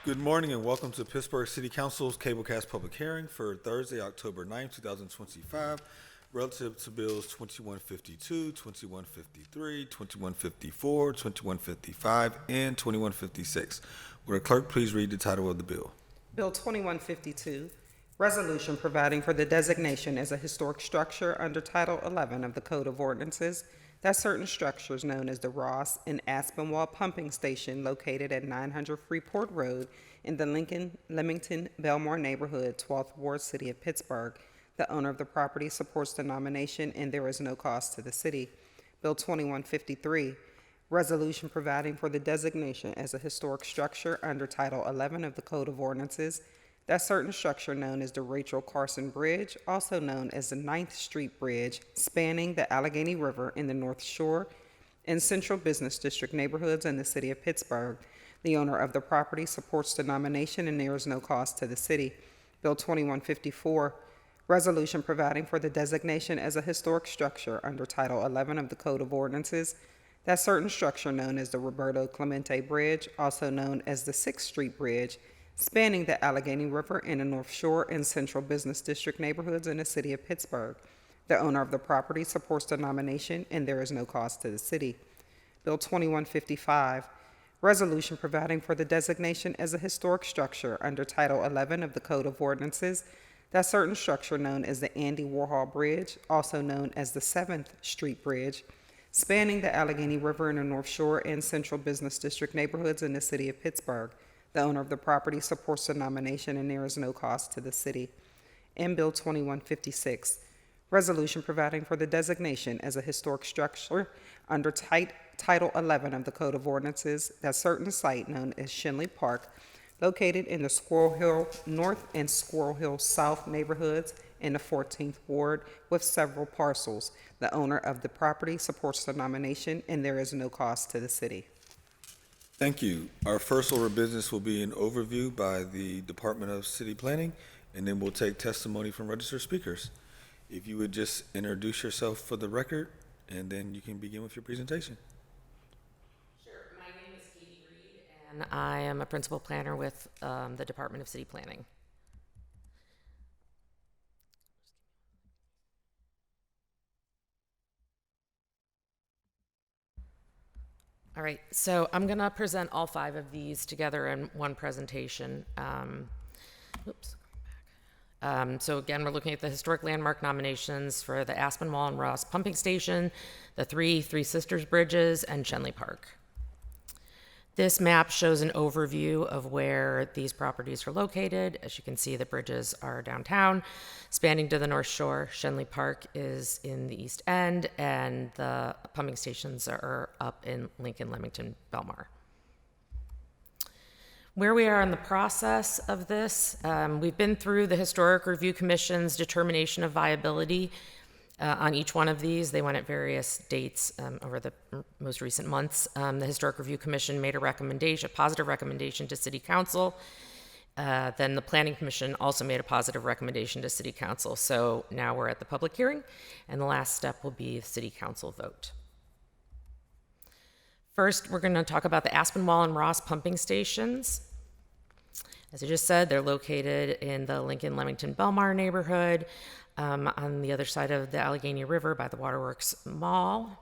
Good morning and welcome to Pittsburgh City Council's Cablecast public hearing for Thursday, October 9th, 2025, relative to bills 2152, 2153, 2154, 2155, and 2156. Would a clerk please read the title of the bill? Bill 2152, Resolution Providing for the Designation as a Historic Structure under Title 11 of the Code of Ordinances, that certain structures known as the Ross and Aspinwall Pumping Station located at 900 Freeport Road in the Lincoln, Leamington, Belmar neighborhood, 12th Ward, City of Pittsburgh. The owner of the property supports the nomination and there is no cost to the city. Bill 2153, Resolution Providing for the Designation as a Historic Structure under Title 11 of the Code of Ordinances, that certain structure known as the Rachel Carson Bridge, also known as the 9th Street Bridge, spanning the Allegheny River in the North Shore and Central Business District neighborhoods in the city of Pittsburgh. The owner of the property supports the nomination and there is no cost to the city. Bill 2154, Resolution Providing for the Designation as a Historic Structure under Title 11 of the Code of Ordinances, that certain structure known as the Roberto Clemente Bridge, also known as the 6th Street Bridge, spanning the Allegheny River in the North Shore and Central Business District neighborhoods in the city of Pittsburgh. The owner of the property supports the nomination and there is no cost to the city. Bill 2155, Resolution Providing for the Designation as a Historic Structure under Title 11 of the Code of Ordinances, that certain structure known as the Andy Warhol Bridge, also known as the 7th Street Bridge, spanning the Allegheny River in the North Shore and Central Business District neighborhoods in the city of Pittsburgh. The owner of the property supports the nomination and there is no cost to the city. And Bill 2156, Resolution Providing for the Designation as a Historic Structure under Title 11 of the Code of Ordinances, that certain site known as Shenley Park, located in the Squirrel Hill North and Squirrel Hill South neighborhoods in the 14th Ward with several parcels. The owner of the property supports the nomination and there is no cost to the city. Thank you. Our first order of business will be an overview by the Department of City Planning, and then we'll take testimony from registered speakers. If you would just introduce yourself for the record, and then you can begin with your presentation. Sure. My name is Katie Reed, and I am a principal planner with the Department of City Planning. All right, so I'm going to present all 5 of these together in one presentation. So again, we're looking at the historic landmark nominations for the Aspinwall and Ross Pumping Station, the Three Sisters Bridges, and Shenley Park. This map shows an overview of where these properties are located. As you can see, the bridges are downtown, spanning to the North Shore. Shenley Park is in the East End, and the pumping stations are up in Lincoln, Leamington, Belmar. Where we are in the process of this, we've been through the Historic Review Commission's determination of viability on each one of these. They went at various dates over the most recent months. The Historic Review Commission made a positive recommendation to City Council. Then the Planning Commission also made a positive recommendation to City Council. So now we're at the public hearing, and the last step will be the City Council vote. First, we're going to talk about the Aspinwall and Ross pumping stations. As I just said, they're located in the Lincoln, Leamington, Belmar neighborhood, on the other side of the Allegheny River by the Waterworks Mall.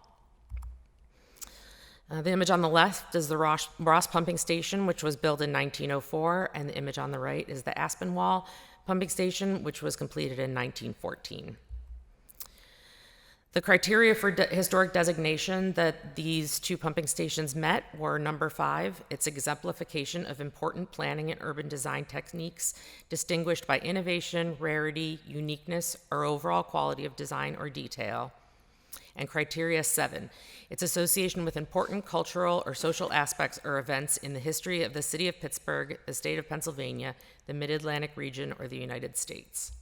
The image on the left is the Ross Pumping Station, which was built in 1904, and the image on the right is the Aspinwall Pumping Station, which was completed in 1914. The criteria for historic designation that these 2 pumping stations met were number 5, its exemplification of important planning and urban design techniques distinguished by innovation, rarity, uniqueness, or overall quality of design or detail. And criteria 7, its association with important cultural or social aspects or events in the history of the city of Pittsburgh, the state of Pennsylvania, the Mid-Atlantic region, or the United States.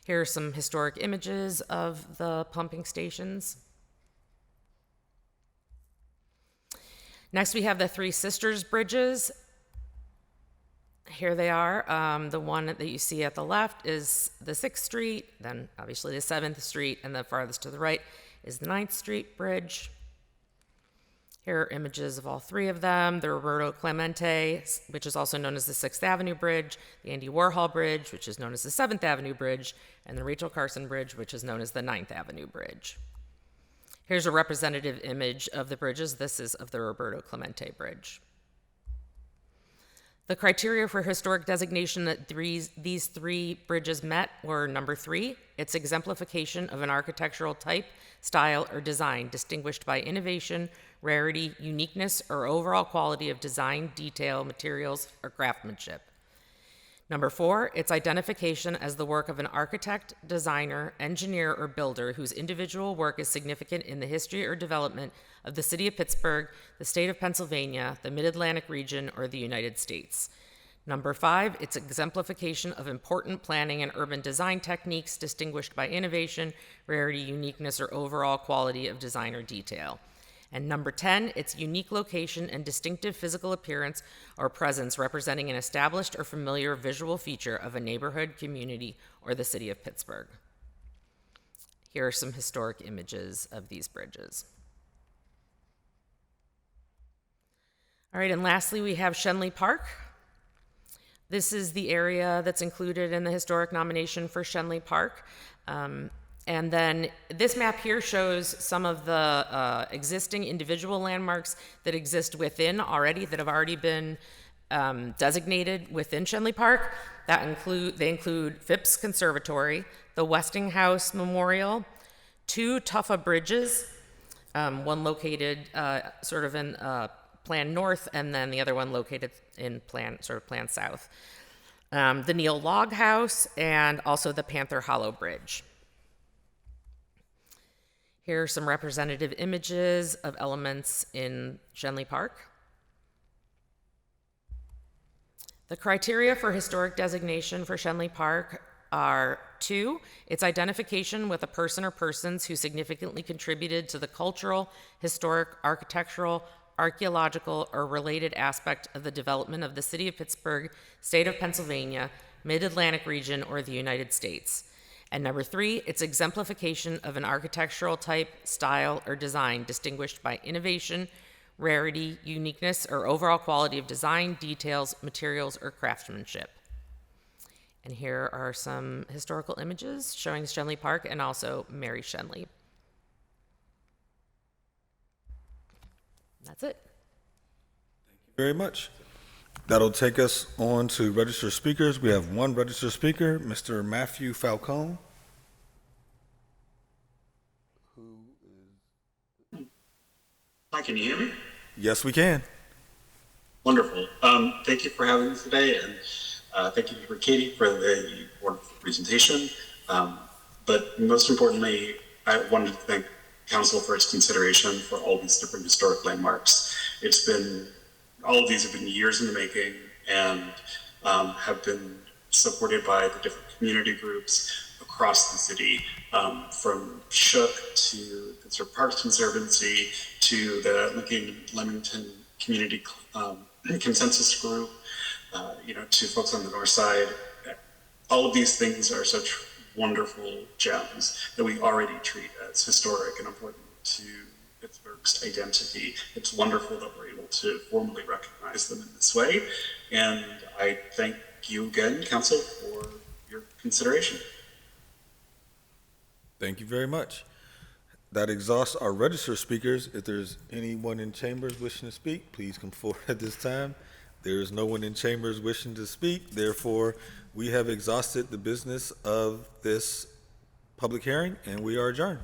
Here are some historic images of the pumping stations. Next, we have the Three Sisters Bridges. Here they are. The one that you see at the left is the 6th Street, then obviously the 7th Street, and the farthest to the right is the 9th Street Bridge. Here are images of all three of them. The Roberto Clemente, which is also known as the 6th Avenue Bridge, the Andy Warhol Bridge, which is known as the 7th Avenue Bridge, and the Rachel Carson Bridge, which is known as the 9th Avenue Bridge. Here's a representative image of the bridges. This is of the Roberto Clemente Bridge. The criteria for historic designation that these three bridges met were number 3, its exemplification of an architectural type, style, or design distinguished by innovation, rarity, uniqueness, or overall quality of design, detail, materials, or craftsmanship. Number 4, its identification as the work of an architect, designer, engineer, or builder whose individual work is significant in the history or development of the city of Pittsburgh, the state of Pennsylvania, the Mid-Atlantic region, or the United States. Number 5, its exemplification of important planning and urban design techniques distinguished by innovation, rarity, uniqueness, or overall quality of design or detail. And number 10, its unique location and distinctive physical appearance or presence representing an established or familiar visual feature of a neighborhood, community, or the city of Pittsburgh. Here are some historic images of these bridges. All right, and lastly, we have Shenley Park. This is the area that's included in the historic nomination for Shenley Park. And then this map here shows some of the existing individual landmarks that exist within already, that have already been designated within Shenley Park. They include Phipps Conservatory, the Westinghouse Memorial, 2 Tuffa Bridges, one located sort of in Plan North, and then the other one located in Plan South. The Neil Log House, and also the Panther Hollow Bridge. Here are some representative images of elements in Shenley Park. The criteria for historic designation for Shenley Park are 2, its identification with a person or persons who significantly contributed to the cultural, historic, architectural, archaeological, or related aspect of the development of the city of Pittsburgh, state of Pennsylvania, Mid-Atlantic region, or the United States. And number 3, its exemplification of an architectural type, style, or design distinguished by innovation, rarity, uniqueness, or overall quality of design, details, materials, or craftsmanship. And here are some historical images showing Shenley Park and also Mary Shenley. That's it. Very much. That'll take us on to registered speakers. We have one registered speaker, Mr. Matthew Falcone. Hi, can you hear me? Yes, we can. Wonderful. Thank you for having me today, and thank you for Katie for the wonderful presentation. But most importantly, I wanted to thank Council for its consideration for all these different historic landmarks. All of these have been years in the making, and have been supported by the different community groups across the city, from Shook to the Parks Conservancy to the Leamington Community Consensus Group, to folks on the north side. All of these things are such wonderful gems that we already treat as historic and important to Pittsburgh's identity. It's wonderful that we're able to formally recognize them in this way. And I thank you again, Council, for your consideration. Thank you very much. That exhausts our registered speakers. If there's anyone in chambers wishing to speak, please come forward at this time. There is no one in chambers wishing to speak. Therefore, we have exhausted the business of this public hearing, and we are adjourned.